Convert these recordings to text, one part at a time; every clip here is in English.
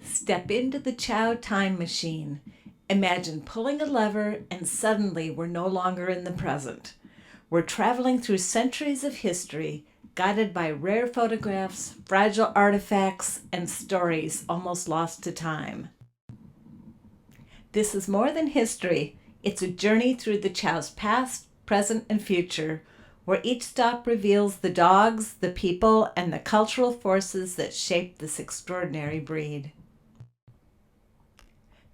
Step into the Chow time machine. Imagine pulling a lever and suddenly we're no longer in the present. We're traveling through centuries of history, guided by rare photographs, fragile artifacts, and stories almost lost to time. This is more than history. It's a journey through the Chow's past, present, and future, where each stop reveals the dogs, the people, and the cultural forces that shape this extraordinary breed.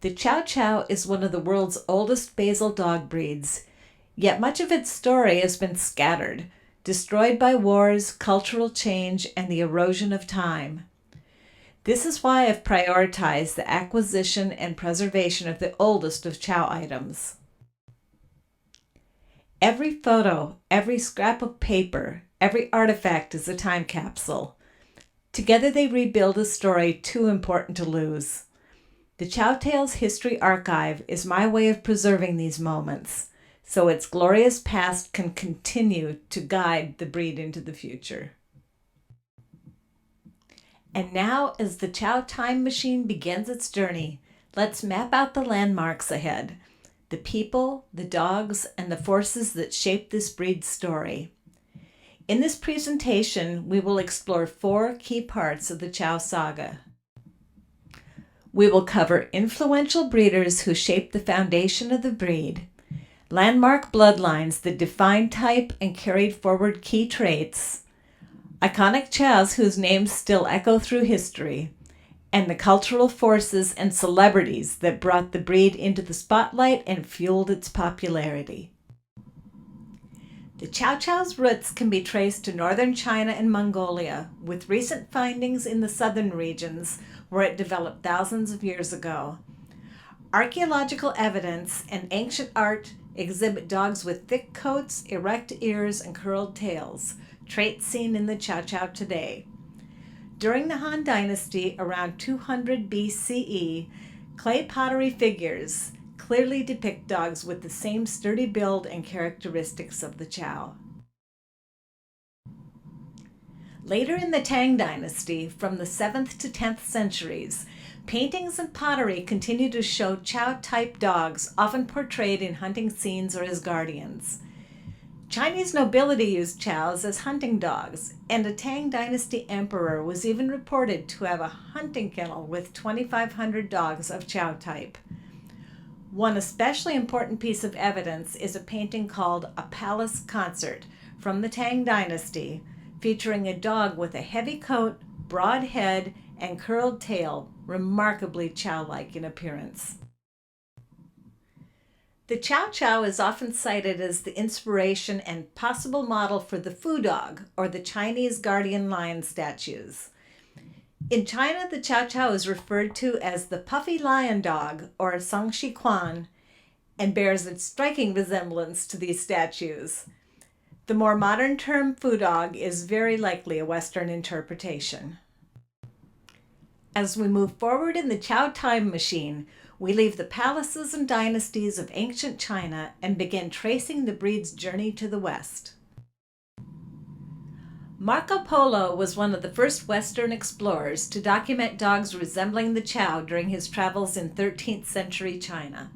The Chow Chow is one of the world's oldest basal dog breeds, yet much of its story has been scattered, destroyed by wars, cultural change, and the erosion of time. This is why I've prioritized the acquisition and preservation of the oldest of Chow items. Every photo, every scrap of paper, every artifact is a time capsule. Together they rebuild a story too important to lose. The ChowTales History Archive is my way of preserving these moments, so its glorious past can continue to guide the breed into the future. And now, as the Chow time machine begins its journey, let's map out the landmarks ahead, the people, the dogs, and the forces that shape this breed's story. In this presentation, we will explore 4 key parts of the Chow saga. We will cover influential breeders who shaped the foundation of the breed, landmark bloodlines that defined type and carried forward key traits, iconic chows whose names still echo through history, and the cultural forces and celebrities that brought the breed into the spotlight and fueled its popularity. The Chow Chow's roots can be traced to northern China and Mongolia, with recent findings in the southern regions where it developed thousands of years ago. Archaeological evidence and ancient art exhibit dogs with thick coats, erect ears, and curled tails, traits seen in the Chow Chow today. During the Han Dynasty, around 200 BCE, clay pottery figures clearly depict dogs with the same sturdy build and characteristics of the Chow. Later in the Tang Dynasty, from the 7th to 10th centuries, paintings and pottery continue to show Chow-type dogs, often portrayed in hunting scenes or as guardians. Chinese nobility used Chows as hunting dogs, and a Tang Dynasty emperor was even reported to have a hunting kennel with 2,500 dogs of Chow type. One especially important piece of evidence is a painting called A Palace Concert from the Tang Dynasty, featuring a dog with a heavy coat, broad head, and curled tail, remarkably Chow-like in appearance. The Chow Chow is often cited as the inspiration and possible model for the Fu dog, or the Chinese guardian lion statues. In China, the Chow Chow is referred to as the puffy lion dog, or Sangshi Quan, and bears a striking resemblance to these statues. The more modern term Fu dog is very likely a Western interpretation. As we move forward in the Chow time machine, we leave the palaces and dynasties of ancient China and begin tracing the breed's journey to the West. Marco Polo was one of the first Western explorers to document dogs resembling the Chow during his travels in 13th century China.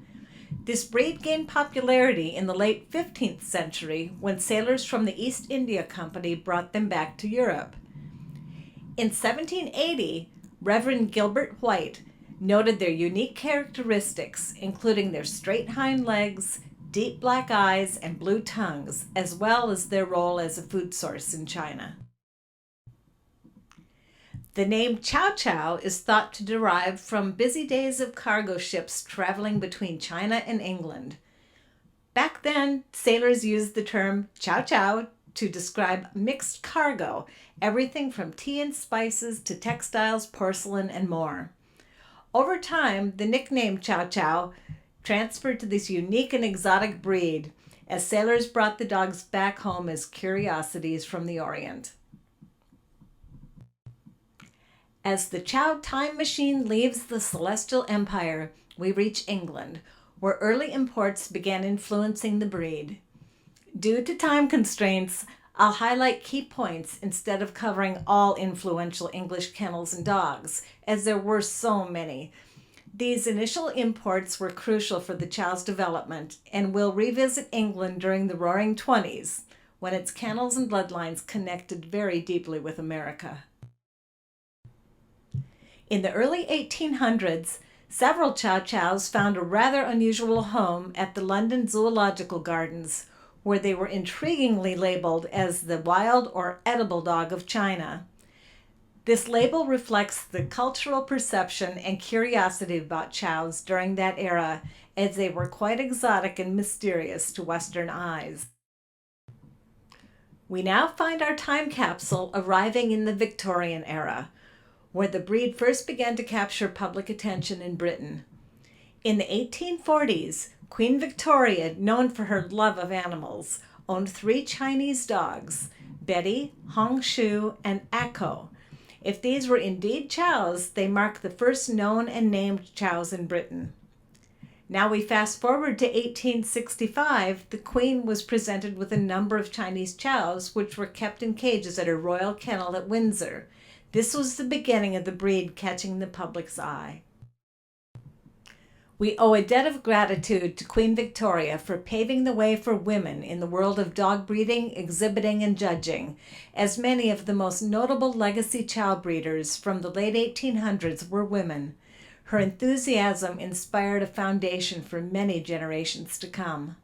This breed gained popularity in the late 15th century when sailors from the East India Company brought them back to Europe. In 1780, Reverend Gilbert White noted their unique characteristics, including their straight hind legs, deep black eyes, and blue tongues, as well as their role as a food source in China. The name Chow Chow is thought to derive from busy days of cargo ships traveling between China and England. Back then, sailors used the term Chow Chow to describe mixed cargo, everything from tea and spices to textiles, porcelain, and more. Over time, the nickname Chow Chow transferred to this unique and exotic breed as sailors brought the dogs back home as curiosities from the Orient. As the Chow time machine leaves the Celestial Empire, we reach England, where early imports began influencing the breed. Due to time constraints, I'll highlight key points instead of covering all influential English kennels and dogs, as there were so many. These initial imports were crucial for the Chow's development, and we'll revisit England during the Roaring Twenties, when its kennels and bloodlines connected very deeply with America. In the early 1800s, several Chow Chows found a rather unusual home at the London Zoological Gardens, where they were intriguingly labeled as the wild or edible dog of China. This label reflects the cultural perception and curiosity about chows during that era, as they were quite exotic and mysterious to Western eyes. We now find our time capsule arriving in the Victorian era, where the breed first began to capture public attention in Britain. In the 1840s, Queen Victoria, known for her love of animals, owned 3 Chinese dogs, Betty, Hongshu, and Akko. If these were indeed chows, they mark the first known and named chows in Britain. Now we fast forward to 1865, the Queen was presented with a number of Chinese chows which were kept in cages at her royal kennel at Windsor. This was the beginning of the breed catching the public's eye. We owe a debt of gratitude to Queen Victoria for paving the way for women in the world of dog breeding, exhibiting, and judging, as many of the most notable legacy chow breeders from the late 1800s were women. Her enthusiasm inspired a foundation for many generations to come.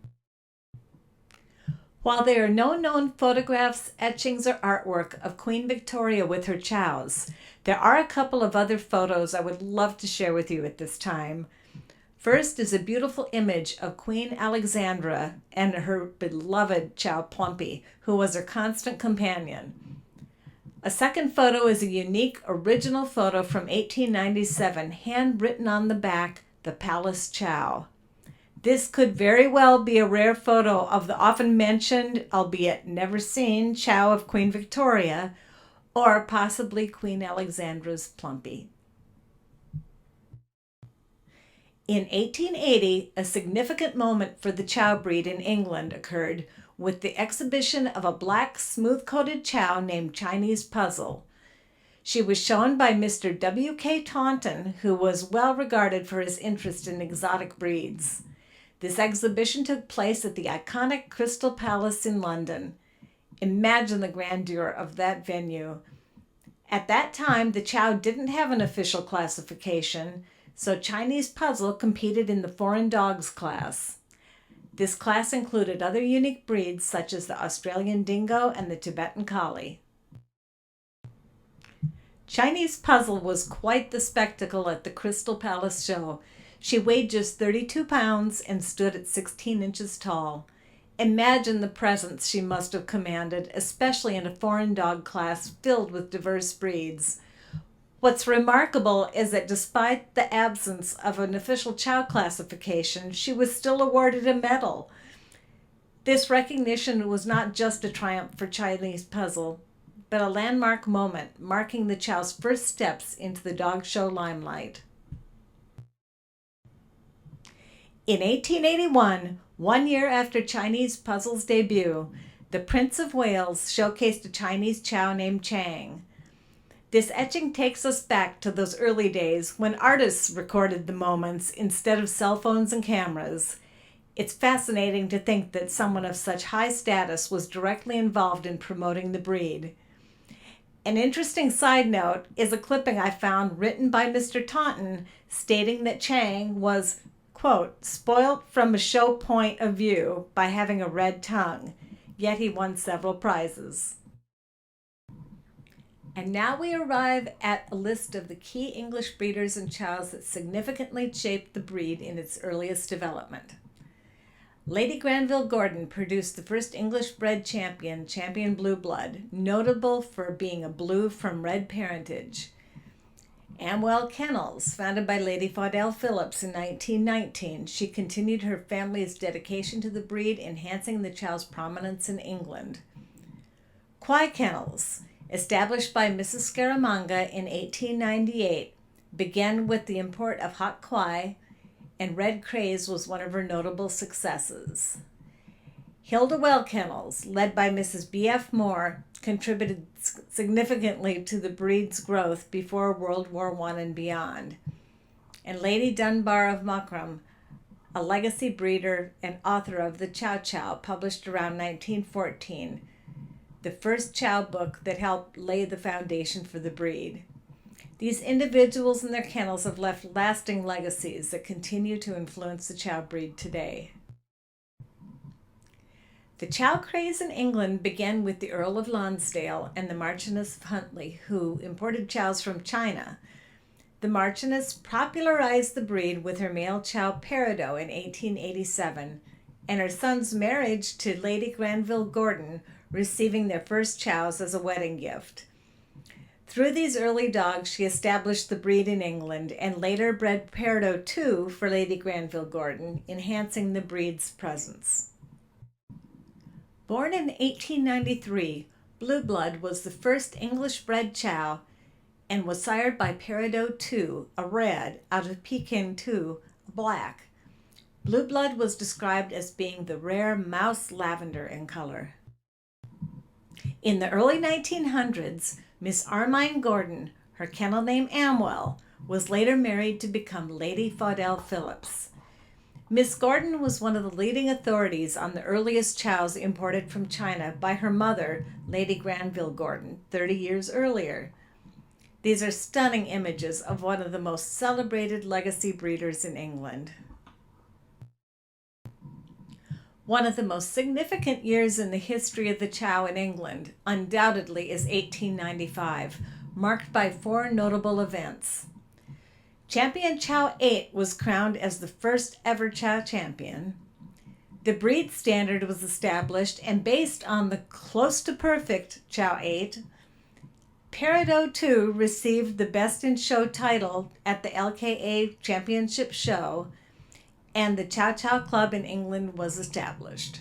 While there are no known photographs, etchings, or artwork of Queen Victoria with her chows, there are a couple of other photos I would love to share with you at this time. First is a beautiful image of Queen Alexandra and her beloved chow Plumpy, who was her constant companion. A second photo is a unique original photo from 1897, handwritten on the back, "The Palace Chow." This could very well be a rare photo of the often mentioned, albeit never seen, chow of Queen Victoria, or possibly Queen Alexandra's Plumpy. In 1880, a significant moment for the chow breed in England occurred with the exhibition of a black, smooth-coated chow named Chinese Puzzle. She was shown by Mr. W.K. Taunton, who was well regarded for his interest in exotic breeds. This exhibition took place at the iconic Crystal Palace in London. Imagine the grandeur of that venue. At that time, the chow didn't have an official classification, so Chinese Puzzle competed in the foreign dogs class. This class included other unique breeds such as the Australian Dingo and the Tibetan Collie. Chinese Puzzle was quite the spectacle at the Crystal Palace show. She weighed just 32 pounds and stood at 16 inches tall. Imagine the presence she must have commanded, especially in a foreign dog class filled with diverse breeds. What's remarkable is that despite the absence of an official chow classification, she was still awarded a medal. This recognition was not just a triumph for Chinese Puzzle, but a landmark moment marking the chow's first steps into the dog show limelight. In 1881, 1 year after Chinese Puzzle's debut, the Prince of Wales showcased a Chinese chow named Chang. This etching takes us back to those early days when artists recorded the moments instead of cell phones and cameras. It's fascinating to think that someone of such high status was directly involved in promoting the breed. An interesting side note is a clipping I found written by Mr. Taunton stating that Chang was, quote, spoilt from a show point of view by having a red tongue, yet he won several prizes. And now we arrive at a list of the key English breeders and chows that significantly shaped the breed in its earliest development. Lady Granville Gordon produced the first English bred champion, Champion Blue Blood, notable for being a blue from red parentage. Amwell Kennels, founded by Lady Faudel Phillips in 1919, she continued her family's dedication to the breed, enhancing the chow's prominence in England. Kwai Kennels, established by Mrs. Scaramanga in 1898, began with the import of hot kwai, and Red Craze was one of her notable successes. Hildewell Kennels, led by Mrs. B.F. Moore, contributed significantly to the breed's growth before World War I and beyond. And Lady Dunbar of Mockram, a legacy breeder and author of the Chow Chow, published around 1914, the first Chow book that helped lay the foundation for the breed. These individuals and their kennels have left lasting legacies that continue to influence the Chow breed today. The Chow craze in England began with the Earl of Lonsdale and the Marchioness of Huntly, who imported Chows from China. The Marchioness popularized the breed with her male Chow Peridot in 1887, and her son's marriage to Lady Granville Gordon, receiving their first Chows as a wedding gift. Through these early dogs, she established the breed in England and later bred Peridot II for Lady Granville Gordon, enhancing the breed's presence. Born in 1893, Blue Blood was the first English-bred Chow and was sired by Peridot II, a red, out of Pekin II, a black. Blue Blood was described as being the rare mouse lavender in color. In the early 1900s, Miss Armine Gordon, her kennel name Amwell, was later married to become Lady Faudel Phillips. Miss Gordon was one of the leading authorities on the earliest Chows imported from China by her mother, Lady Granville Gordon, 30 years earlier. These are stunning images of one of the most celebrated legacy breeders in England. One of the most significant years in the history of the Chow in England undoubtedly is 1895, marked by 4 notable events. Champion Chow 8 was crowned as the first ever Chow champion. The breed standard was established and based on the close to perfect Chow 8. Peridot II received the Best in Show title at the LKA Championship Show, and the Chow Chow Club in England was established.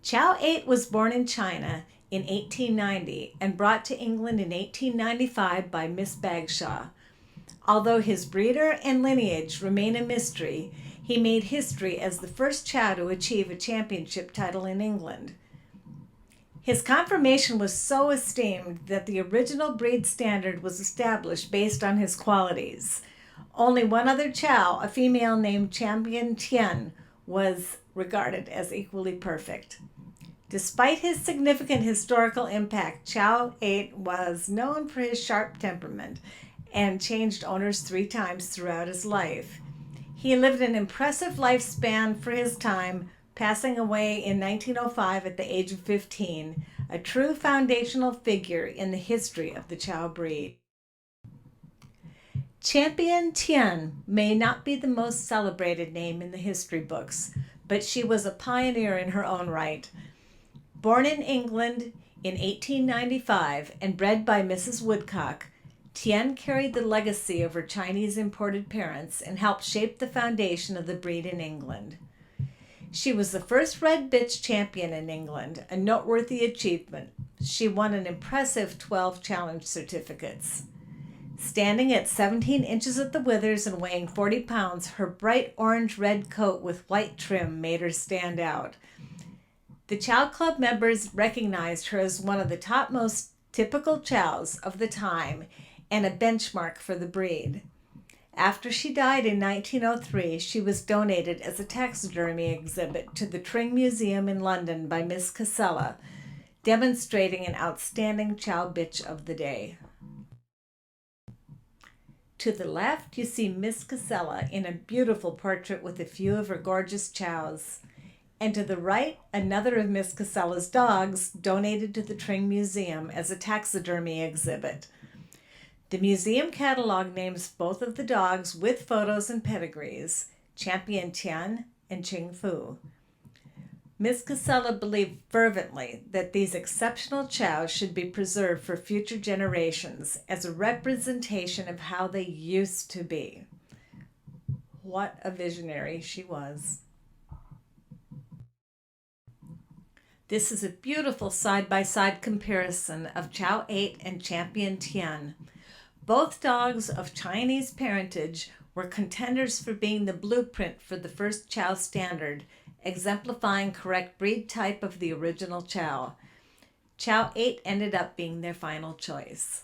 Chow 8 was born in China in 1890 and brought to England in 1895 by Miss Bagshaw. Although his breeder and lineage remain a mystery, he made history as the first Chow to achieve a championship title in England. His conformation was so esteemed that the original breed standard was established based on his qualities. Only one other Chow, a female named Champion Tien, was regarded as equally perfect. Despite his significant historical impact, Chow 8 was known for his sharp temperament and changed owners 3 times throughout his life. He lived an impressive lifespan for his time, passing away in 1905 at the age of 15, a true foundational figure in the history of the Chow breed. Champion Tien may not be the most celebrated name in the history books, but she was a pioneer in her own right. Born in England in 1895 and bred by Mrs. Woodcock, Tien carried the legacy of her Chinese imported parents and helped shape the foundation of the breed in England. She was the first red bitch champion in England, a noteworthy achievement. She won an impressive 12 challenge certificates. Standing at 17 inches at the withers and weighing 40 pounds, her bright orange-red coat with white trim made her stand out. The Chow Club members recognized her as one of the topmost typical Chows of the time and a benchmark for the breed. After she died in 1903, she was donated as a taxidermy exhibit to the Tring Museum in London by Miss Casella, demonstrating an outstanding Chow bitch of the day. To the left, you see Miss Casella in a beautiful portrait with a few of her gorgeous Chows. And to the right, another of Miss Casella's dogs donated to the Tring Museum as a taxidermy exhibit. The museum catalog names both of the dogs with photos and pedigrees, Champion Tien and Ching Fu. Miss Casella believed fervently that these exceptional Chows should be preserved for future generations as a representation of how they used to be. What a visionary she was. This is a beautiful side-by-side comparison of Chow 8 and Champion Tien. Both dogs of Chinese parentage were contenders for being the blueprint for the first Chow standard exemplifying correct breed type of the original Chow. Chow 8 ended up being their final choice.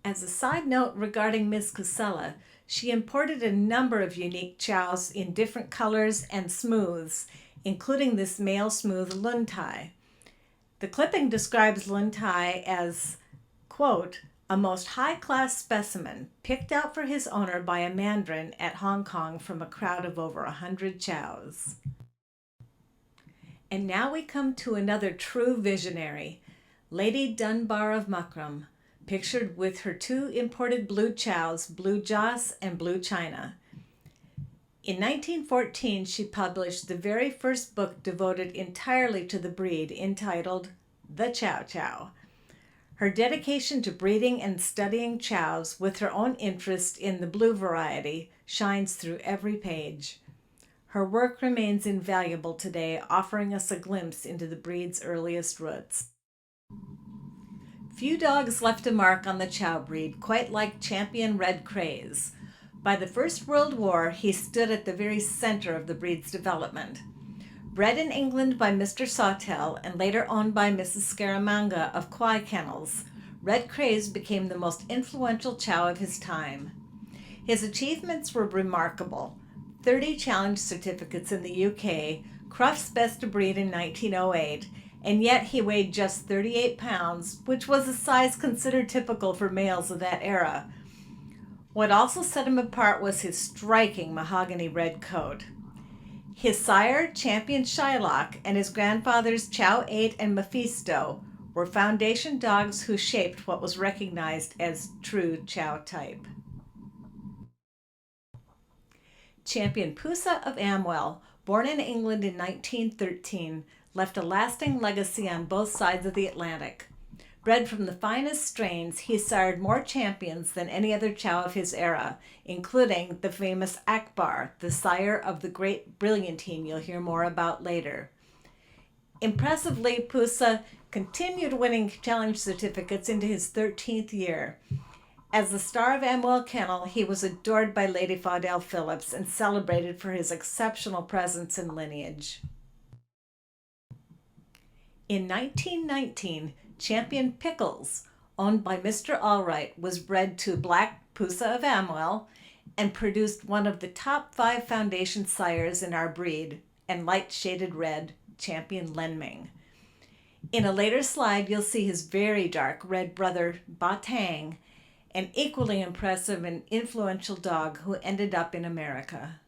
As a side note regarding Miss Casella, she imported a number of unique chows in different colors and smooths, including this male smooth Lun Tai. The clipping describes Lun Tai as, quote, a most high-class specimen picked out for his owner by a mandarin at Hong Kong from a crowd of over 100 chows. And now we come to another true visionary, Lady Dunbar of Mukrum, pictured with her two imported blue chows, Blue Joss and Blue China. In 1914, she published the very first book devoted entirely to the breed, entitled The Chow Chow. Her dedication to breeding and studying chows with her own interest in the blue variety shines through every page. Her work remains invaluable today, offering us a glimpse into the breed's earliest roots. Few dogs left a mark on the Chow breed, quite like champion Red Craze. By the First World War, he stood at the very center of the breed's development. Bred in England by Mr. Sawtell and later owned by Mrs. Scaramanga of Kwai Kennels, Red Craze became the most influential Chow of his time. His achievements were remarkable. 30 challenge certificates in the UK, Crufts Best of Breed in 1908, and yet he weighed just 38 pounds, which was a size considered typical for males of that era. What also set him apart was his striking mahogany red coat. His sire, Champion Shylock, and his grandfathers Chow 8 and Mephisto were foundation dogs who shaped what was recognized as true Chow type. Champion Pusa of Amwell, born in England in 1913, left a lasting legacy on both sides of the Atlantic. Bred from the finest strains, he sired more champions than any other Chow of his era, including the famous Akbar, the sire of the great Brilliantine you'll hear more about later. Impressively, Pusa continued winning challenge certificates into his 13th year. As the star of Amwell Kennel, he was adored by Lady Faudel Phillips and celebrated for his exceptional presence and lineage. In 1919, Champion Pickles, owned by Mr. Allwright, was bred to Black Pusa of Amwell and produced one of the top 5 foundation sires in our breed, and light-shaded red, Champion Lenming. In a later slide, you'll see his very dark red brother, Ba Tang, an equally impressive and influential dog who ended up in America.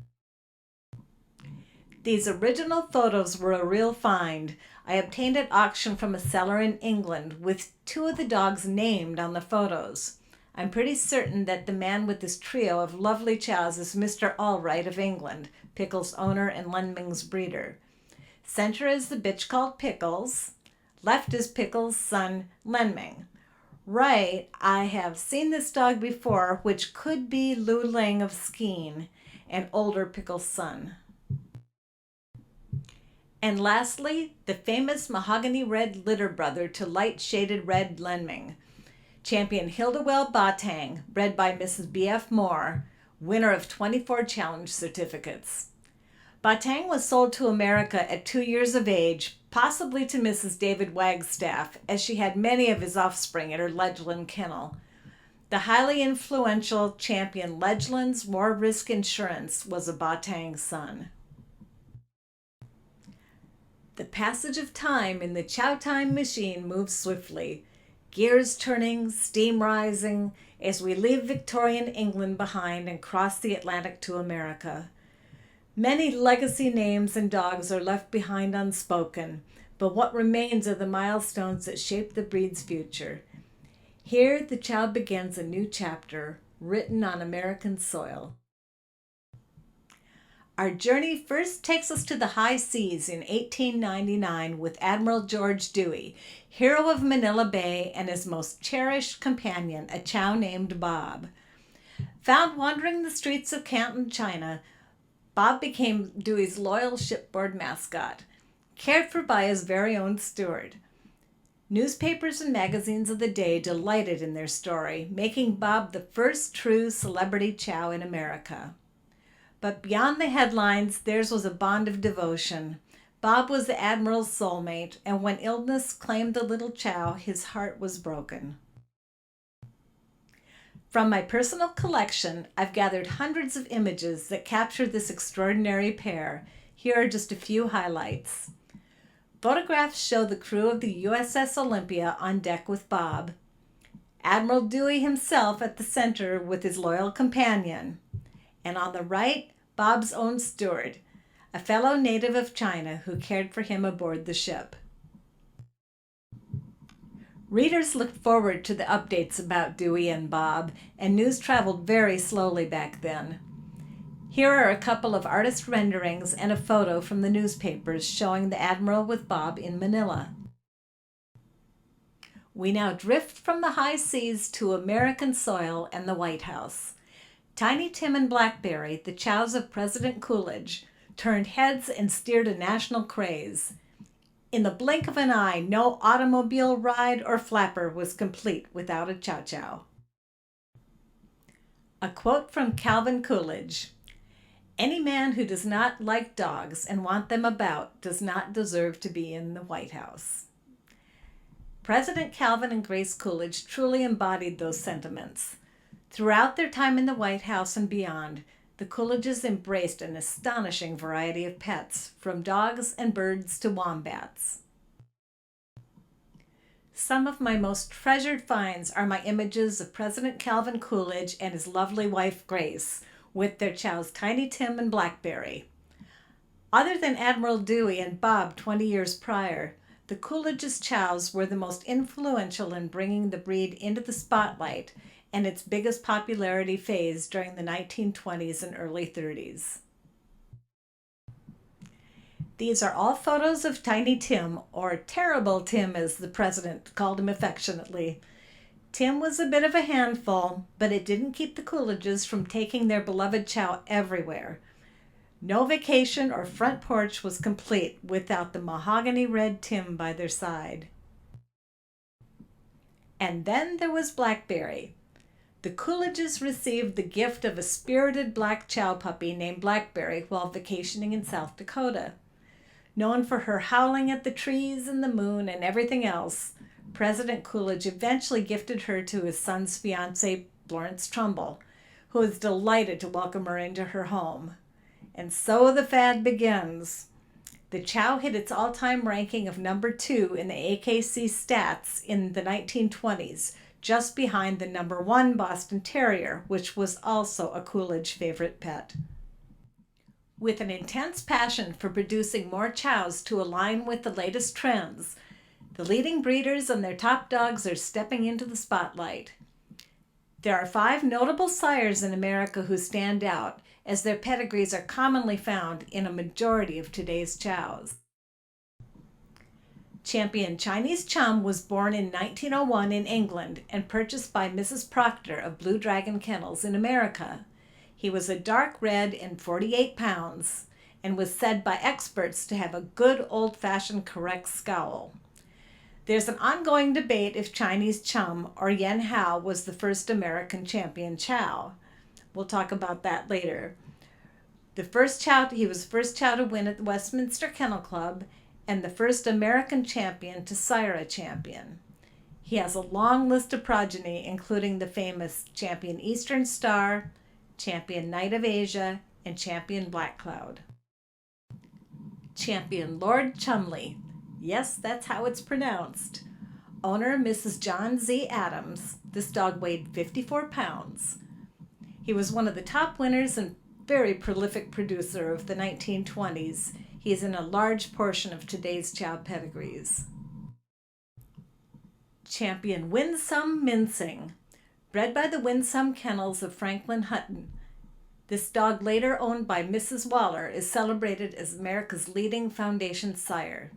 These original photos were a real find. I obtained at auction from a seller in England with 2 of the dogs named on the photos. I'm pretty certain that the man with this trio of lovely chows is Mr. Allwright of England, Pickles' owner and Lenming's breeder. Center is the bitch called Pickles. Left is Pickles' son, Lenming. Right, I have seen this dog before, which could be Lu Ling of Skeen, an older Pickles' son. And lastly, the famous mahogany red litter brother to light-shaded red Lenming, Champion Hildewell Batang, bred by Mrs. B.F. Moore, winner of 24 challenge certificates. Batang was sold to America at 2 years of age, possibly to Mrs. David Wagstaff, as she had many of his offspring at her Ledgeland kennel. The highly influential Champion Ledgeland's War Risk Insurance was a Batang son. The passage of time in the Chow Time machine moves swiftly, gears turning, steam rising, as we leave Victorian England behind and cross the Atlantic to America. Many legacy names and dogs are left behind unspoken, but what remains are the milestones that shape the breed's future. Here, the Chow begins a new chapter, written on American soil. Our journey first takes us to the high seas in 1899 with Admiral George Dewey, hero of Manila Bay, and his most cherished companion, a Chow named Bob. Found wandering the streets of Canton, China, Bob became Dewey's loyal shipboard mascot, cared for by his very own steward. Newspapers and magazines of the day delighted in their story, making Bob the first true celebrity Chow in America. But beyond the headlines, theirs was a bond of devotion. Bob was the Admiral's soulmate, and when illness claimed the little Chow, his heart was broken. From my personal collection, I've gathered hundreds of images that capture this extraordinary pair. Here are just a few highlights. Photographs show the crew of the USS Olympia on deck with Bob. Admiral Dewey himself at the center with his loyal companion. And on the right, Bob's own steward, a fellow native of China who cared for him aboard the ship. Readers looked forward to the updates about Dewey and Bob, and news traveled very slowly back then. Here are a couple of artist renderings and a photo from the newspapers showing the Admiral with Bob in Manila. We now drift from the high seas to American soil and the White House. Tiny Tim and Blackberry, the chows of President Coolidge, turned heads and steered a national craze. In the blink of an eye, no automobile ride or flapper was complete without a chow chow. A quote from Calvin Coolidge: "Any man who does not like dogs and want them about does not deserve to be in the White House." President Calvin and Grace Coolidge truly embodied those sentiments. Throughout their time in the White House and beyond, the Coolidges embraced an astonishing variety of pets, from dogs and birds to wombats. Some of my most treasured finds are my images of President Calvin Coolidge and his lovely wife Grace, with their chows Tiny Tim and Blackberry. Other than Admiral Dewey and Bob 20 years prior, the Coolidge's chows were the most influential in bringing the breed into the spotlight and its biggest popularity phase during the 1920s and early 30s. These are all photos of Tiny Tim, or Terrible Tim as the president called him affectionately. Tim was a bit of a handful, but it didn't keep the Coolidges from taking their beloved chow everywhere. No vacation or front porch was complete without the mahogany red Tim by their side. And then there was Blackberry. The Coolidges received the gift of a spirited black chow puppy named Blackberry while vacationing in South Dakota. Known for her howling at the trees and the moon and everything else, President Coolidge eventually gifted her to his son's fiancée, Florence Trumbull, who was delighted to welcome her into her home. And so the fad begins. The chow hit its all-time ranking of number 2 in the AKC stats in the 1920s, just behind the number 1 Boston Terrier, which was also a Coolidge favorite pet. With an intense passion for producing more chows to align with the latest trends, the leading breeders and their top dogs are stepping into the spotlight. There are 5 notable sires in America who stand out, as their pedigrees are commonly found in a majority of today's chows. Champion Chinese Chum was born in 1901 in England and purchased by Mrs. Proctor of Blue Dragon Kennels in America. He was a dark red and 48 pounds and was said by experts to have a good old-fashioned correct scowl. There's an ongoing debate if Chinese Chum or Yen Hao was the first American champion chow. We'll talk about that later. He was the first chow to win at the Westminster Kennel Club and the first American champion to sire a champion. He has a long list of progeny, including the famous Champion Eastern Star, Champion Knight of Asia, and Champion Black Cloud. Champion Lord Chumley. Yes, that's how it's pronounced. Owner Mrs. John Z. Adams. This dog weighed 54 pounds. He was one of the top winners and very prolific producer of the 1920s. He is in a large portion of today's chow pedigrees. Champion Winsome Mincing. Bred by the Winsome Kennels of Franklin Hutton. This dog, later owned by Mrs. Waller, is celebrated as America's leading foundation sire.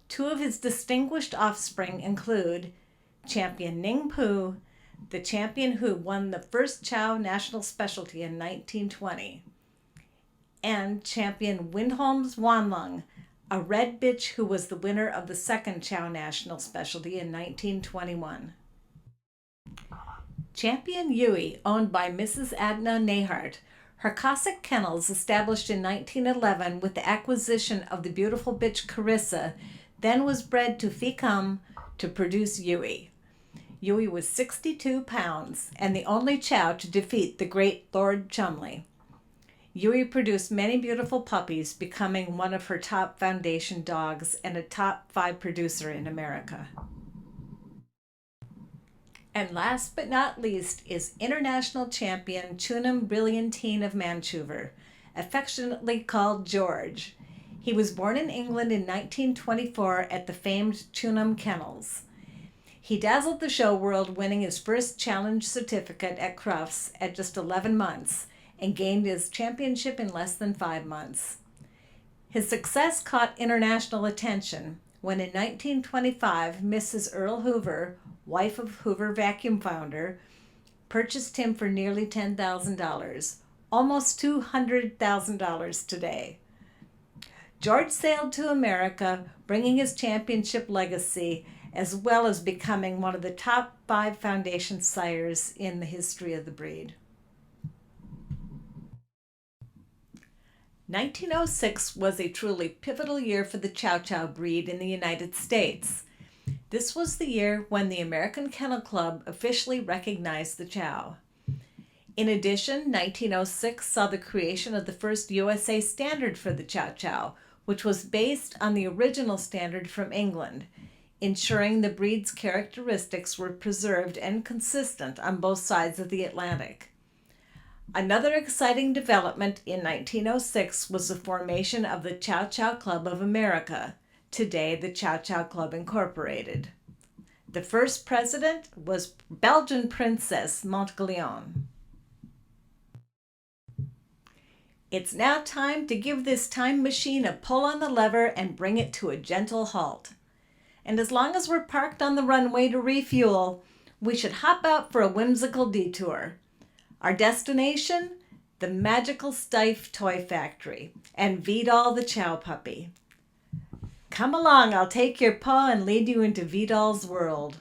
2 of his distinguished offspring include Champion Ning Poo, the champion who won the first Chow National Specialty in 1920, and Champion Windholm's Wanlung, a red bitch who was the winner of the second Chow National Specialty in 1921. Champion Yui, owned by Mrs. Adna Nehart. Her Cossack kennels, established in 1911 with the acquisition of the beautiful bitch Carissa, then was bred to Fecum to produce Yui. Yui was 62 pounds and the only chow to defeat the great Lord Chumley. Yui produced many beautiful puppies, becoming one of her top foundation dogs and a top 5 producer in America. And last but not least is international champion Choonam Brilliantine of Manchoover, affectionately called George. He was born in England in 1924 at the famed Choonam Kennels. He dazzled the show world, winning his first challenge certificate at Crufts at just 11 months and gained his championship in less than 5 months. His success caught international attention when in 1925 Mrs. Earl Hoover, wife of Hoover vacuum founder, purchased him for nearly $10,000, almost $200,000 today. George sailed to America, bringing his championship legacy, as well as becoming one of the top 5 foundation sires in the history of the breed. 1906 was a truly pivotal year for the Chow Chow breed in the United States. This was the year when the American Kennel Club officially recognized the Chow. In addition, 1906 saw the creation of the first USA standard for the Chow Chow, which was based on the original standard from England, ensuring the breed's characteristics were preserved and consistent on both sides of the Atlantic. Another exciting development in 1906 was the formation of the Chow Chow Club of America, today the Chow Chow Club Incorporated. The first president was Belgian Princess Montgalion. It's now time to give this time machine a pull on the lever and bring it to a gentle halt. And as long as we're parked on the runway to refuel, we should hop out for a whimsical detour. Our destination? The magical Steiff Toy Factory and Vidal the Chow Puppy. Come along, I'll take your paw and lead you into Vidal's world.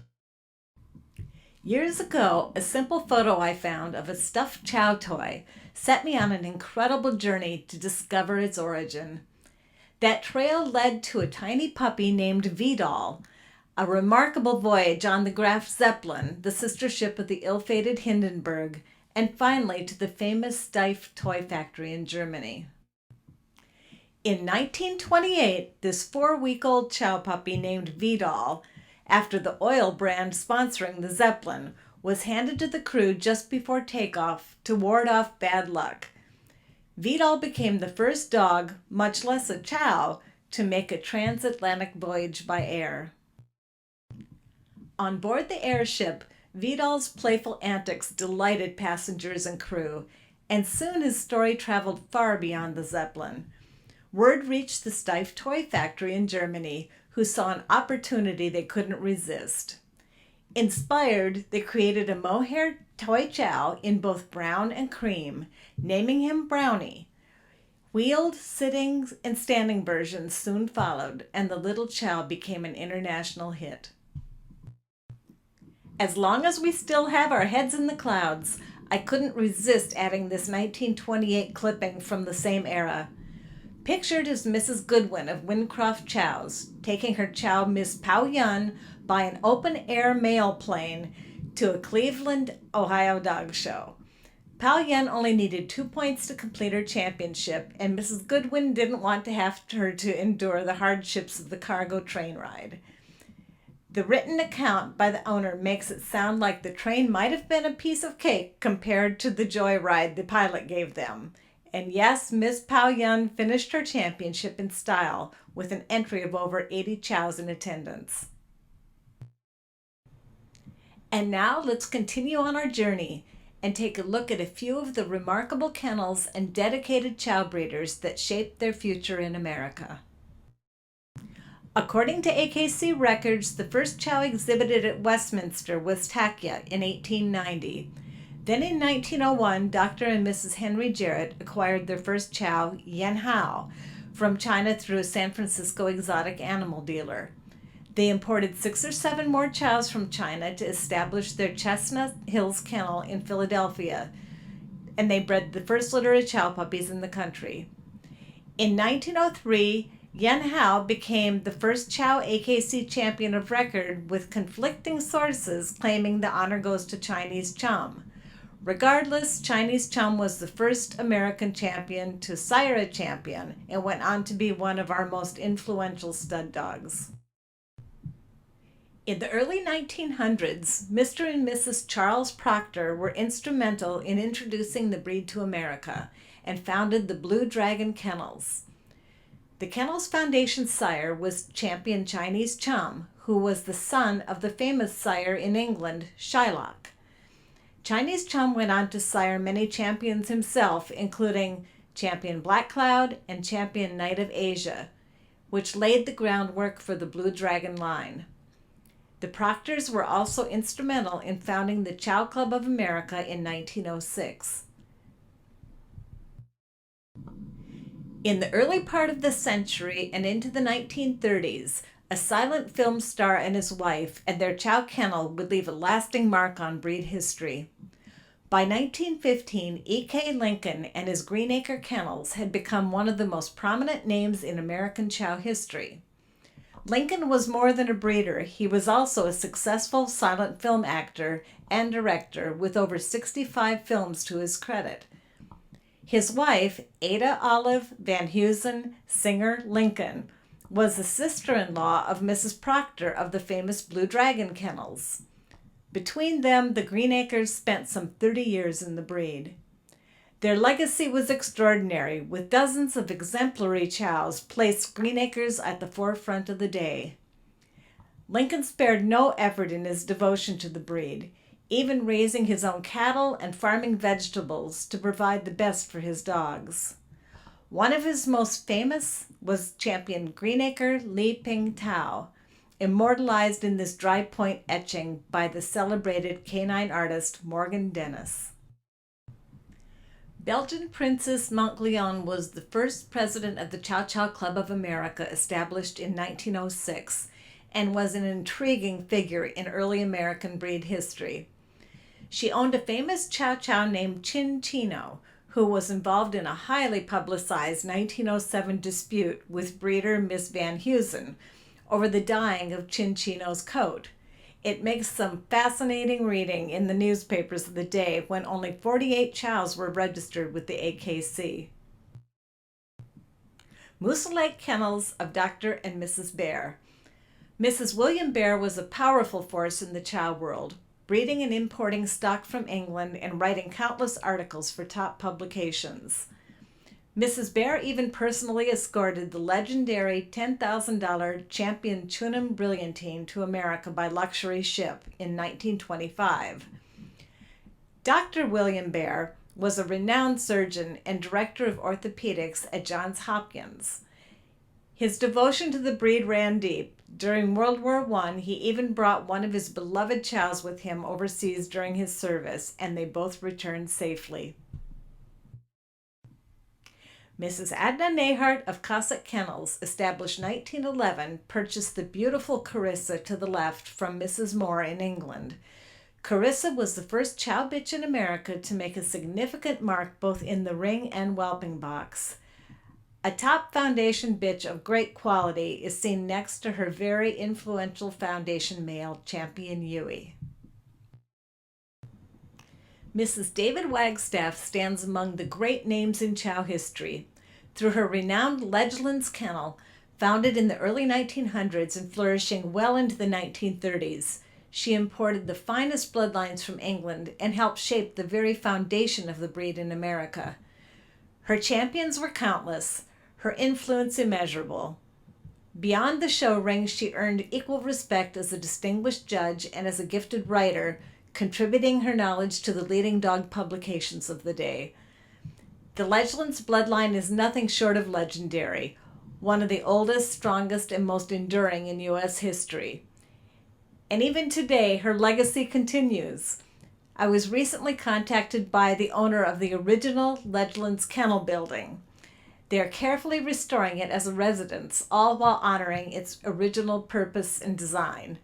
Years ago, a simple photo I found of a stuffed chow toy set me on an incredible journey to discover its origin. That trail led to a tiny puppy named Vidal, a remarkable voyage on the Graf Zeppelin, the sister ship of the ill-fated Hindenburg, and finally to the famous Steiff Toy Factory in Germany. In 1928, this 4-week-old chow puppy named Vidal, after the oil brand sponsoring the Zeppelin, was handed to the crew just before takeoff to ward off bad luck. Vidal became the first dog, much less a chow, to make a transatlantic voyage by air. On board the airship, Vidal's playful antics delighted passengers and crew, and soon his story traveled far beyond the Zeppelin. Word reached the Steiff Toy Factory in Germany, who saw an opportunity they couldn't resist. Inspired, they created a mohair toy chow in both brown and cream, naming him Brownie. Wheeled, sitting, and standing versions soon followed, and the little chow became an international hit. As long as we still have our heads in the clouds, I couldn't resist adding this 1928 clipping from the same era. Pictured is Mrs. Goodwin of Wincroft Chows, taking her chow Miss Pao Yun by an open-air mail plane to a Cleveland, Ohio dog show. Pao Yun only needed 2 points to complete her championship, and Mrs. Goodwin didn't want to have her to endure the hardships of the cargo train ride. The written account by the owner makes it sound like the train might have been a piece of cake compared to the joyride the pilot gave them. And yes, Miss Pao Yun finished her championship in style with an entry of over 80 chows in attendance. And now let's continue on our journey and take a look at a few of the remarkable kennels and dedicated chow breeders that shaped their future in America. According to AKC records, the first chow exhibited at Westminster was Takya in 1890. Then in 1901, Dr. and Mrs. Henry Jarrett acquired their first chow, Yen Hao, from China through a San Francisco exotic animal dealer. They imported 6 or 7 more chows from China to establish their Chestnut Hills Kennel in Philadelphia, and they bred the first litter of Chow puppies in the country. In 1903, Yen Hao became the first Chow AKC champion of record, with conflicting sources claiming the honor goes to Chinese Chum. Regardless, Chinese Chum was the first American champion to sire a champion and went on to be one of our most influential stud dogs. In the early 1900s, Mr. and Mrs. Charles Proctor were instrumental in introducing the breed to America and founded the Blue Dragon Kennels. The Kennels Foundation sire was champion Chinese Chum, who was the son of the famous sire in England, Shylock. Chinese Chum went on to sire many champions himself, including champion Black Cloud and champion Knight of Asia, which laid the groundwork for the Blue Dragon line. The Proctors were also instrumental in founding the Chow Club of America in 1906. In the early part of the century and into the 1930s, a silent film star and his wife and their Chow kennel would leave a lasting mark on breed history. By 1915, E.K. Lincoln and his Greenacre Kennels had become one of the most prominent names in American Chow history. Lincoln was more than a breeder. He was also a successful silent film actor and director with over 65 films to his credit. His wife, Ada Olive Van Heusen Singer Lincoln, was the sister-in-law of Mrs. Proctor of the famous Blue Dragon Kennels. Between them, the Greenacres spent some 30 years in the breed. Their legacy was extraordinary, with dozens of exemplary chows placed Greenacres at the forefront of the day. Lincoln spared no effort in his devotion to the breed, even raising his own cattle and farming vegetables to provide the best for his dogs. One of his most famous was champion Greenacre Li Ping Tao, immortalized in this dry point etching by the celebrated canine artist Morgan Dennis. Belgian Princess Montglion was the first president of the Chow Chow Club of America, established in 1906, and was an intriguing figure in early American breed history. She owned a famous Chow Chow named Chin Chino, who was involved in a highly publicized 1907 dispute with breeder Miss Van Heusen over the dyeing of Chin Chino's coat. It makes some fascinating reading in the newspapers of the day, when only 48 chows were registered with the AKC. Moose Lake Kennels of Dr. and Mrs. Bear. Mrs. William Bear was a powerful force in the chow world, breeding and importing stock from England and writing countless articles for top publications. Mrs. Bear even personally escorted the legendary $10,000 champion Choonam Brilliantine to America by luxury ship in 1925. Dr. William Bear was a renowned surgeon and director of orthopedics at Johns Hopkins. His devotion to the breed ran deep. During World War I, he even brought one of his beloved chows with him overseas during his service, and they both returned safely. Mrs. Adna Nehart of Cossack Kennels, established 1911, purchased the beautiful Carissa to the left from Mrs. Moore in England. Carissa was the first chow bitch in America to make a significant mark both in the ring and whelping box. A top foundation bitch of great quality is seen next to her very influential foundation male, Champion Yui. Mrs. David Wagstaff stands among the great names in chow history. Through her renowned Ledgelands Kennel, founded in the early 1900s and flourishing well into the 1930s, she imported the finest bloodlines from England and helped shape the very foundation of the breed in America. Her champions were countless, her influence immeasurable. Beyond the show ring, she earned equal respect as a distinguished judge and as a gifted writer, contributing her knowledge to the leading dog publications of the day. The Ledgelands bloodline is nothing short of legendary, one of the oldest, strongest, and most enduring in U.S. history. And even today, her legacy continues. I was recently contacted by the owner of the original Ledgelands Kennel building. They are carefully restoring it as a residence, all while honoring its original purpose and design.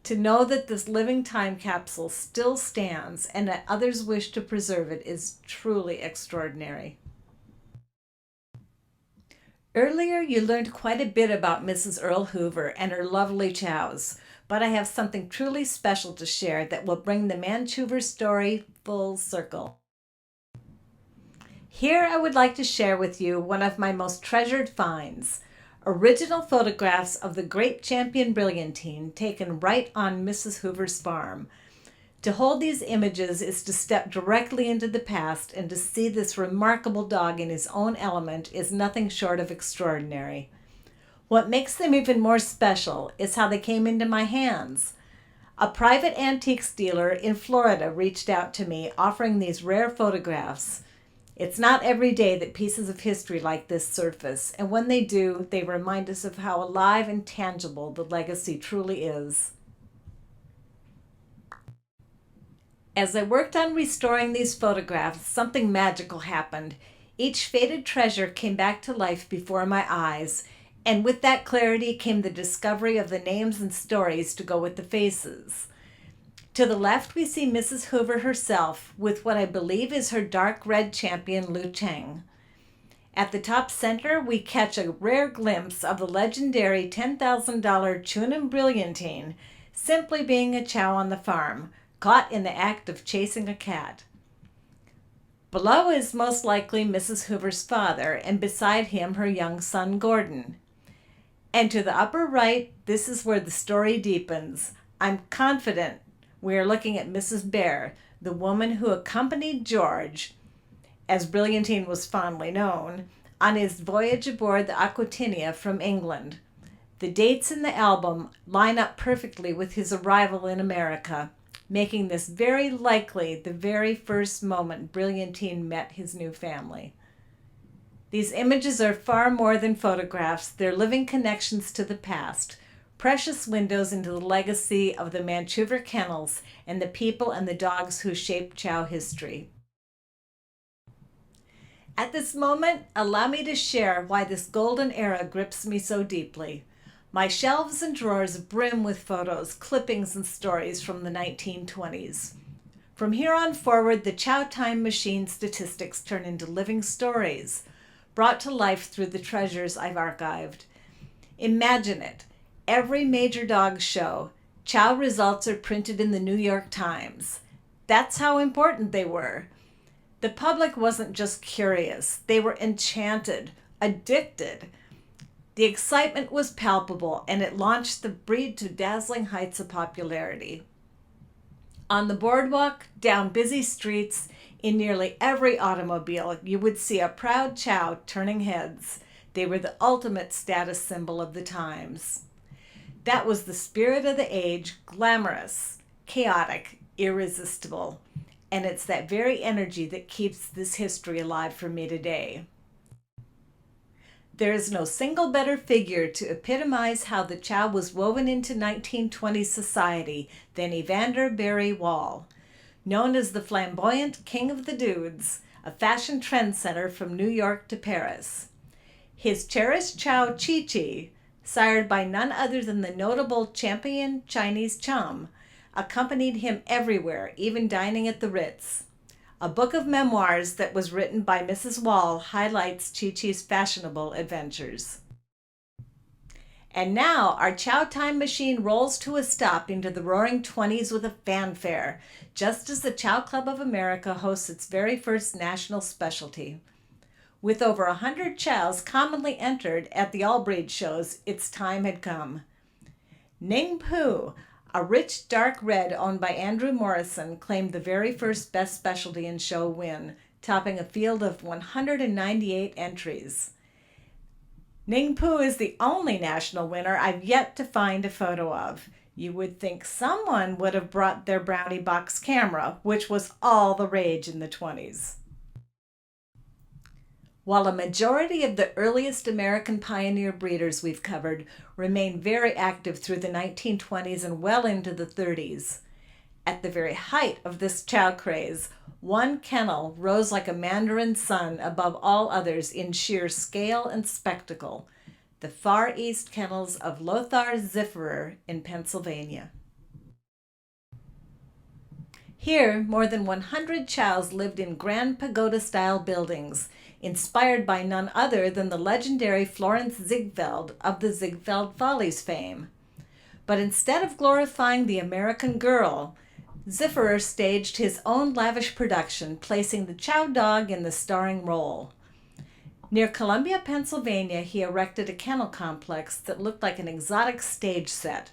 To know that this living time capsule still stands and that others wish to preserve it is truly extraordinary. Earlier, you learned quite a bit about Mrs. Earl Hoover and her lovely chows, but I have something truly special to share that will bring the Manchoover story full circle. Here I would like to share with you one of my most treasured finds, original photographs of the great champion brilliantine taken right on Mrs. Hoover's farm. To hold these images is to step directly into the past, and to see this remarkable dog in his own element is nothing short of extraordinary. What makes them even more special is how they came into my hands. A private antiques dealer in Florida reached out to me offering these rare photographs. It's not every day that pieces of history like this surface, and when they do, they remind us of how alive and tangible the legacy truly is. As I worked on restoring these photographs, something magical happened. Each faded treasure came back to life before my eyes, and with that clarity came the discovery of the names and stories to go with the faces. To the left, we see Mrs. Hoover herself with what I believe is her dark red champion, Lu Cheng. At the top center, we catch a rare glimpse of the legendary $10,000 Choonam brilliantine, simply being a chow on the farm, caught in the act of chasing a cat. Below is most likely Mrs. Hoover's father, and beside him her young son, Gordon. And to the upper right, this is where the story deepens. I'm confident we are looking at Mrs. Bear, the woman who accompanied George, as Brilliantine was fondly known, on his voyage aboard the Aquitania from England. The dates in the album line up perfectly with his arrival in America, making this very likely the very first moment Brilliantine met his new family. These images are far more than photographs. They're living connections to the past, precious windows into the legacy of the Manchoover kennels and the people and the dogs who shaped Chow history. At this moment, allow me to share why this golden era grips me so deeply. My shelves and drawers brim with photos, clippings, and stories from the 1920s. From here on forward, the Chow Time Machine statistics turn into living stories, brought to life through the treasures I've archived. Imagine it. Every major dog show, Chow results are printed in the New York Times. That's how important they were. The public wasn't just curious. They were enchanted, addicted. The excitement was palpable, and it launched the breed to dazzling heights of popularity. On the boardwalk, down busy streets, in nearly every automobile, you would see a proud chow turning heads. They were the ultimate status symbol of the times. That was the spirit of the age, glamorous, chaotic, irresistible. And it's that very energy that keeps this history alive for me today. There is no single better figure to epitomize how the chow was woven into 1920s society than Evander Barry Wall. Known as the flamboyant king of the dudes, a fashion trendsetter from New York to Paris. His cherished chow Chi-Chi, sired by none other than the notable champion Chinese chum, accompanied him everywhere, even dining at the Ritz. A book of memoirs that was written by Mrs. Wall highlights Chi-Chi's fashionable adventures. And now our Chow Time Machine rolls to a stop into the roaring 20s with a fanfare, just as the Chow Club of America hosts its very first national specialty. With over 100 chows commonly entered at the all-breed shows, its time had come. Ning Pu, a rich dark red owned by Andrew Morrison, claimed the very first best specialty in show win, topping a field of 198 entries. Ning Pu is the only national winner I've yet to find a photo of. You would think someone would have brought their brownie box camera, which was all the rage in the 20s. While a majority of the earliest American pioneer breeders we've covered remained very active through the 1920s and well into the 30s, at the very height of this chow craze, one kennel rose like a mandarin sun above all others in sheer scale and spectacle, the Far East kennels of Lothar Zifferer in Pennsylvania. Here, more than 100 chows lived in grand pagoda-style buildings, inspired by none other than the legendary Florence Ziegfeld of the Ziegfeld Follies fame. But instead of glorifying the American girl, Zifferer staged his own lavish production, placing the chow dog in the starring role. Near Columbia, Pennsylvania, he erected a kennel complex that looked like an exotic stage set,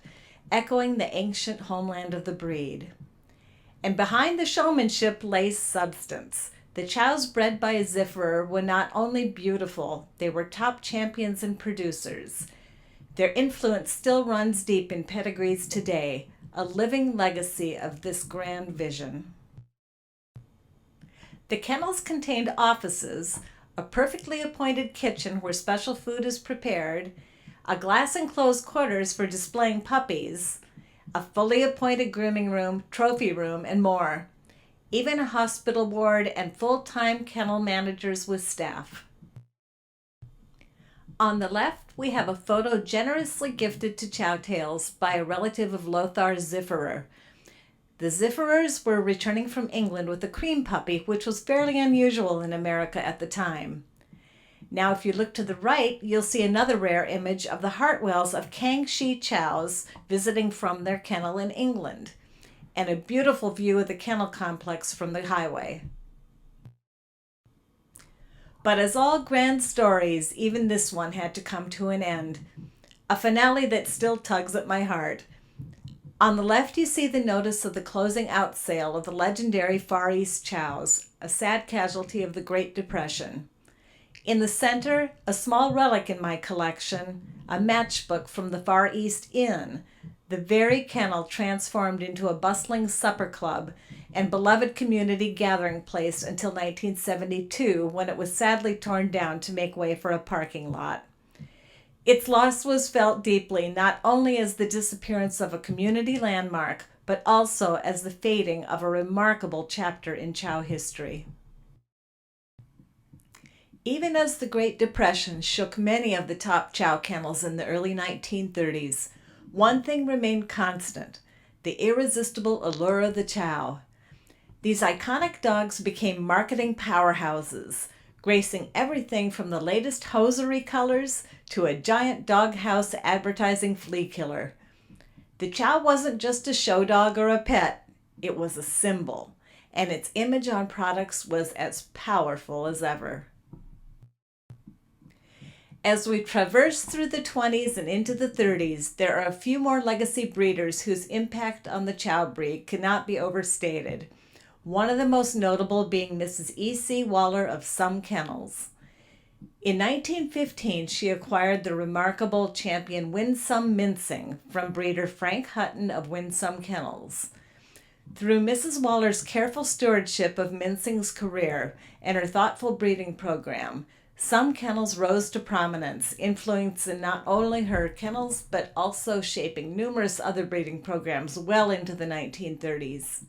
echoing the ancient homeland of the breed. And behind the showmanship lay substance. The chows bred by Zifferer were not only beautiful, they were top champions and producers. Their influence still runs deep in pedigrees today, a living legacy of this grand vision. The kennels contained offices, a perfectly appointed kitchen where special food is prepared, a glass-enclosed quarters for displaying puppies, a fully appointed grooming room, trophy room, and more. Even a hospital ward and full-time kennel managers with staff. On the left, we have a photo generously gifted to ChowTales by a relative of Lothar Zifferer. The Zifferers were returning from England with a cream puppy, which was fairly unusual in America at the time. Now, if you look to the right, you'll see another rare image of the Hartwells of Kangxi Chows visiting from their kennel in England, and a beautiful view of the kennel complex from the highway. But as all grand stories, even this one had to come to an end. A finale that still tugs at my heart. On the left, you see the notice of the closing out sale of the legendary Far East chows, a sad casualty of the Great Depression. In the center, a small relic in my collection, a matchbook from the Far East Inn, the very kennel transformed into a bustling supper club and beloved community gathering place until 1972, when it was sadly torn down to make way for a parking lot. Its loss was felt deeply, not only as the disappearance of a community landmark, but also as the fading of a remarkable chapter in chow history. Even as the Great Depression shook many of the top chow kennels in the early 1930s, one thing remained constant: the irresistible allure of the chow. These iconic dogs became marketing powerhouses, gracing everything from the latest hosiery colors to a giant doghouse advertising flea killer. The chow wasn't just a show dog or a pet, it was a symbol, and its image on products was as powerful as ever. As we traverse through the 20s and into the 30s, there are a few more legacy breeders whose impact on the chow breed cannot be overstated. One of the most notable being Mrs. E.C. Waller of Some Kennels. In 1915, she acquired the remarkable champion Winsome Mincing from breeder Frank Hutton of Winsome Kennels. Through Mrs. Waller's careful stewardship of Mincing's career and her thoughtful breeding program, Some Kennels rose to prominence, influencing not only her kennels but also shaping numerous other breeding programs well into the 1930s.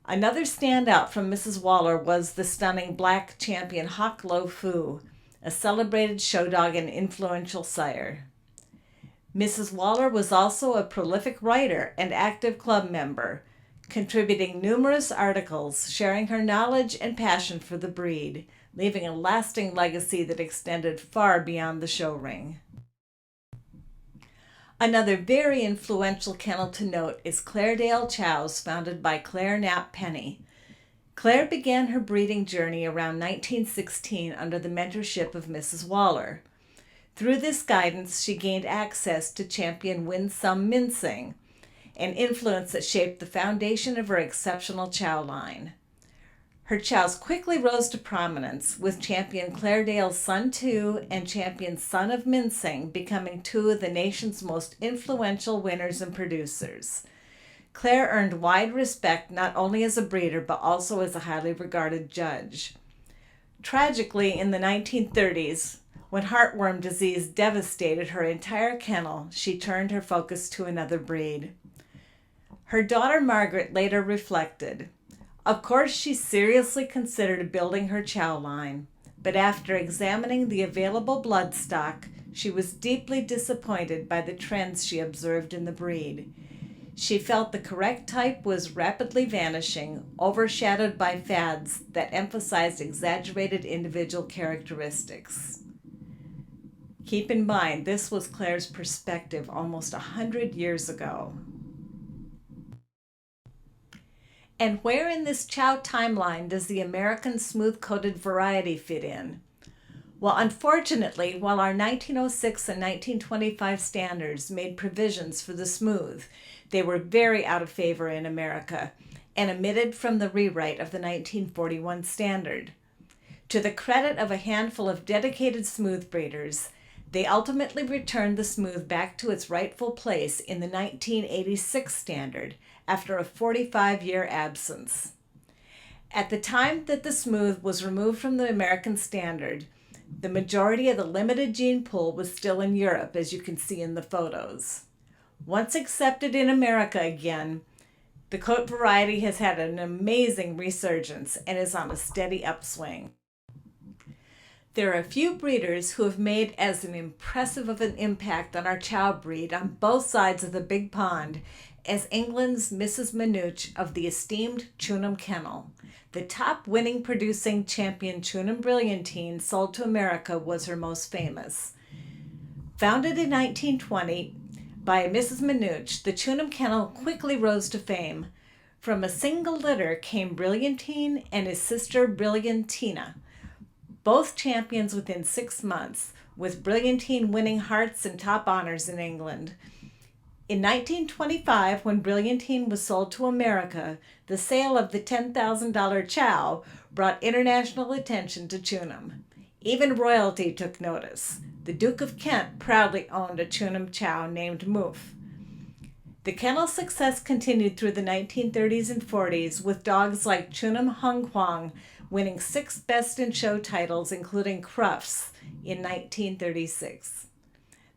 Another standout from Mrs. Waller was the stunning black champion Hok Lo Fu, a celebrated show dog and influential sire. Mrs. Waller was also a prolific writer and active club member, contributing numerous articles sharing her knowledge and passion for the breed, leaving a lasting legacy that extended far beyond the show ring. Another very influential kennel to note is Claredale Chows, founded by Claire Knapp Penny. Claire began her breeding journey around 1916 under the mentorship of Mrs. Waller. Through this guidance, she gained access to champion Winsome Mincing, an influence that shaped the foundation of her exceptional chow line. Her chows quickly rose to prominence, with champion Claredale's Son 2 and champion Son of Mincing becoming two of the nation's most influential winners and producers. Claire earned wide respect not only as a breeder but also as a highly regarded judge. Tragically, in the 1930s, when heartworm disease devastated her entire kennel, she turned her focus to another breed. Her daughter Margaret later reflected, "Of course she seriously considered building her chow line, but after examining the available blood stock, she was deeply disappointed by the trends she observed in the breed. She felt the correct type was rapidly vanishing, overshadowed by fads that emphasized exaggerated individual characteristics. Keep in mind, this was Claire's perspective almost 100 years ago. And where in this Chow timeline does the American smooth-coated variety fit in? Well, unfortunately, while our 1906 and 1925 standards made provisions for the smooth, they were very out of favor in America and omitted from the rewrite of the 1941 standard. To the credit of a handful of dedicated smooth breeders, they ultimately returned the smooth back to its rightful place in the 1986 standard after a 45-year absence. At the time that the smooth was removed from the American standard, the majority of the limited gene pool was still in Europe, as you can see in the photos. Once accepted in America again, the coat variety has had an amazing resurgence and is on a steady upswing. There are a few breeders who have made as an impressive of an impact on our Chow breed on both sides of the big pond as England's Mrs. Manooch of the esteemed Choonam kennel. The top winning producing champion Choonam Brilliantine sold to America was her most famous. Founded in 1920 by Mrs. Manooch, the Choonam kennel quickly rose to fame. From a single litter came Brilliantine and his sister Brilliantina, both champions within 6 months, with Brilliantine winning hearts and top honors in England. In 1925, when Brilliantine was sold to America, the sale of the $10,000 Chow brought international attention to Choonam. Even royalty took notice. The Duke of Kent proudly owned a Choonam Chow named Moof. The kennel's success continued through the 1930s and 40s, with dogs like Choonam Hung Huang winning 6 Best in Show titles, including Crufts in 1936.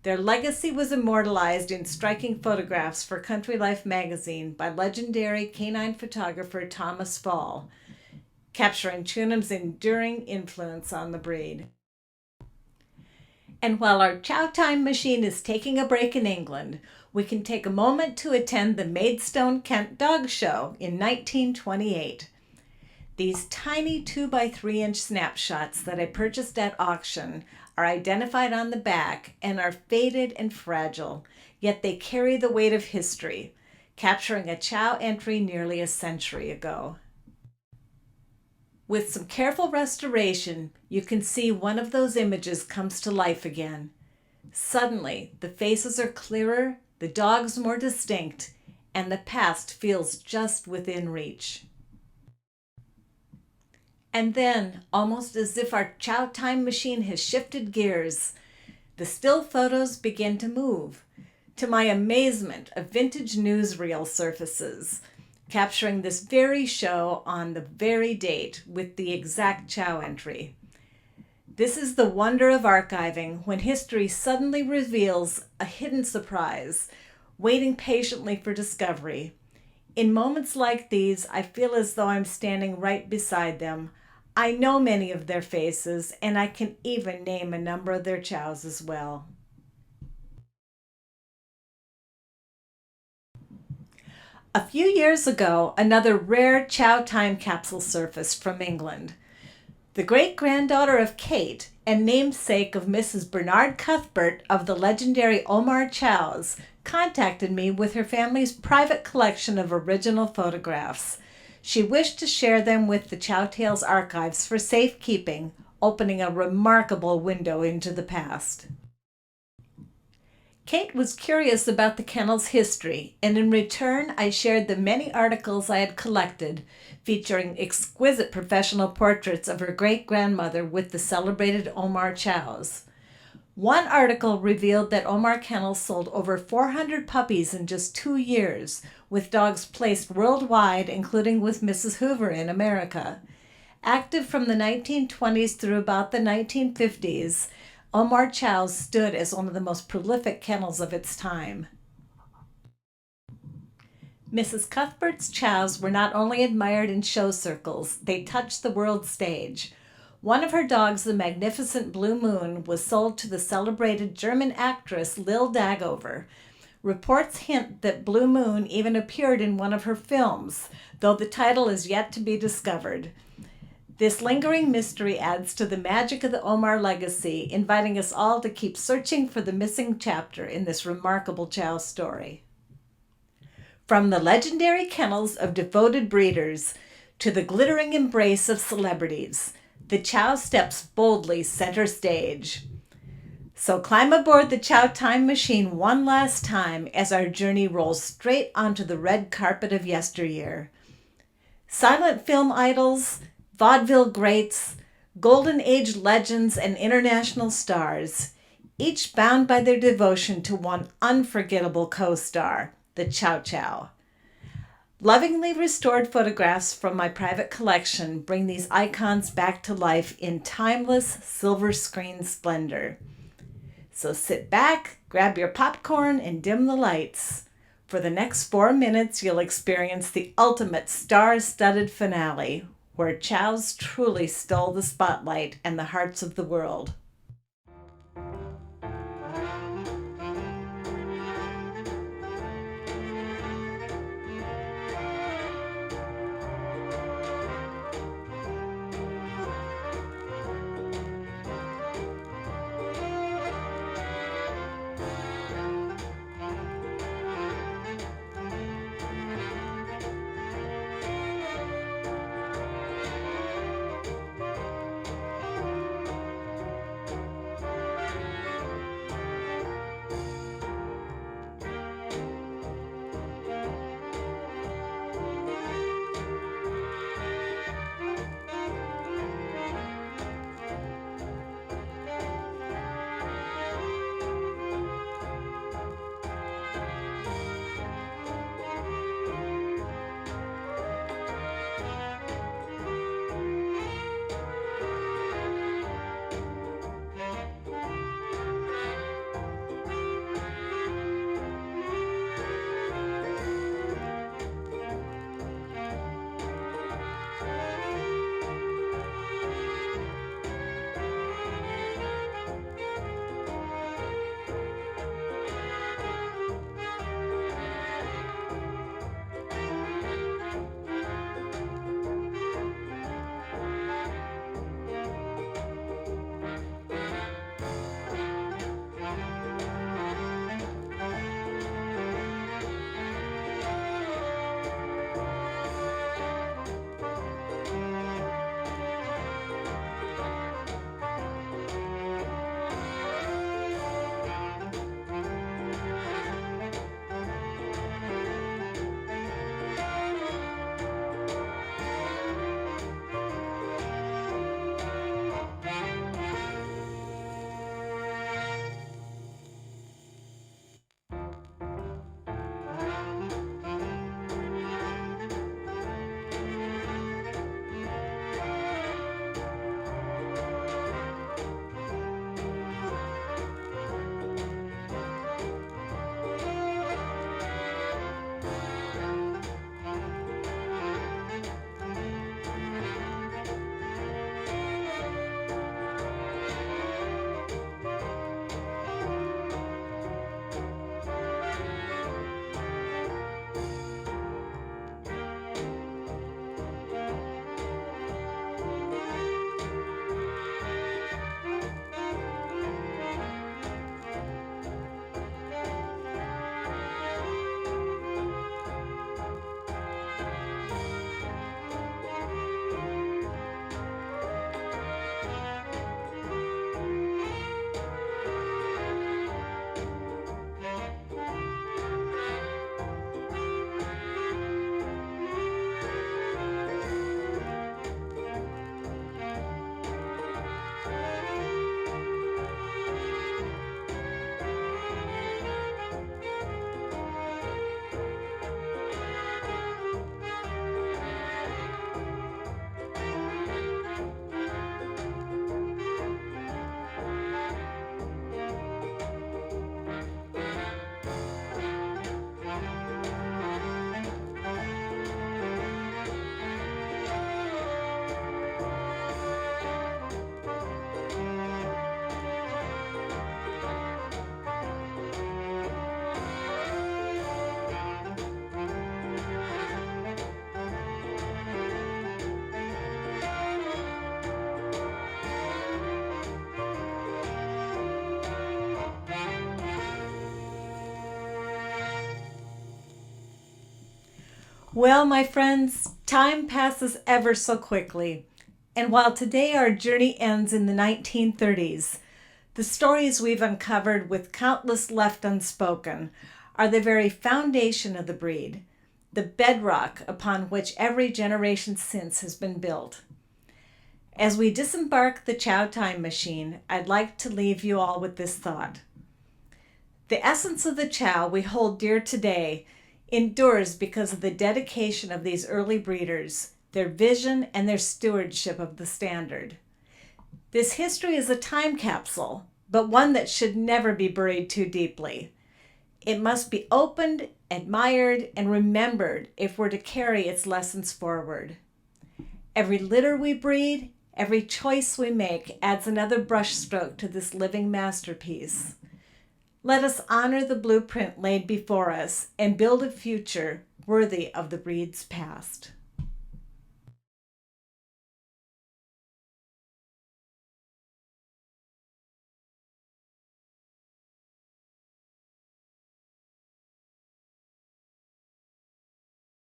Their legacy was immortalized in striking photographs for Country Life magazine by legendary canine photographer Thomas Fall, capturing Choonam's enduring influence on the breed. And while our Chow Time machine is taking a break in England, we can take a moment to attend the Maidstone Kent Dog Show in 1928. These tiny 2x3-inch snapshots that I purchased at auction are identified on the back and are faded and fragile, yet they carry the weight of history, capturing a Chow entry nearly a century ago. With some careful restoration, you can see one of those images comes to life again. Suddenly, the faces are clearer, the dogs more distinct, and the past feels just within reach. And then, almost as if our Chow time machine has shifted gears, the still photos begin to move. To my amazement, a vintage newsreel surfaces, capturing this very show on the very date with the exact Chow entry. This is the wonder of archiving, when history suddenly reveals a hidden surprise, waiting patiently for discovery. In moments like these, I feel as though I'm standing right beside them. I know many of their faces, and I can even name a number of their chows as well. A few years ago, another rare Chow time capsule surfaced from England. The great-granddaughter of Kate and namesake of Mrs. Bernard Cuthbert of the legendary Omar Chows contacted me with her family's private collection of original photographs. She wished to share them with the ChowTales archives for safekeeping, opening a remarkable window into the past. Kate was curious about the kennel's history, and in return I shared the many articles I had collected featuring exquisite professional portraits of her great-grandmother with the celebrated Omar Chows. One article revealed that Omar Kennels sold over 400 puppies in just 2 years, with dogs placed worldwide, including with Mrs. Hoover in America. Active from the 1920s through about the 1950s, Omar Chows stood as one of the most prolific kennels of its time. Mrs. Cuthbert's Chows were not only admired in show circles, they touched the world stage. One of her dogs, the magnificent Blue Moon, was sold to the celebrated German actress Lil Dagover. Reports hint that Blue Moon even appeared in one of her films, though the title is yet to be discovered. This lingering mystery adds to the magic of the Omar legacy, inviting us all to keep searching for the missing chapter in this remarkable Chow story. From the legendary kennels of devoted breeders to the glittering embrace of celebrities, the Chow steps boldly center stage. So climb aboard the Chow Time Machine one last time as our journey rolls straight onto the red carpet of yesteryear. Silent film idols, vaudeville greats, golden age legends, and international stars, each bound by their devotion to one unforgettable co-star, the Chow Chow. Lovingly restored photographs from my private collection bring these icons back to life in timeless silver screen splendor. So sit back, grab your popcorn, and dim the lights. For the next 4 minutes, you'll experience the ultimate star-studded finale, where chows truly stole the spotlight and the hearts of the world. Well, my friends, time passes ever so quickly. And while today our journey ends in the 1930s, the stories we've uncovered with countless left unspoken are the very foundation of the breed, the bedrock upon which every generation since has been built. As we disembark the Chow Time Machine, I'd like to leave you all with this thought. The essence of the Chow we hold dear today endures because of the dedication of these early breeders, their vision, and their stewardship of the standard. This history is a time capsule, but one that should never be buried too deeply. It must be opened, admired, and remembered if we're to carry its lessons forward. Every litter we breed, every choice we make adds another brushstroke to this living masterpiece. Let us honor the blueprint laid before us and build a future worthy of the breed's past.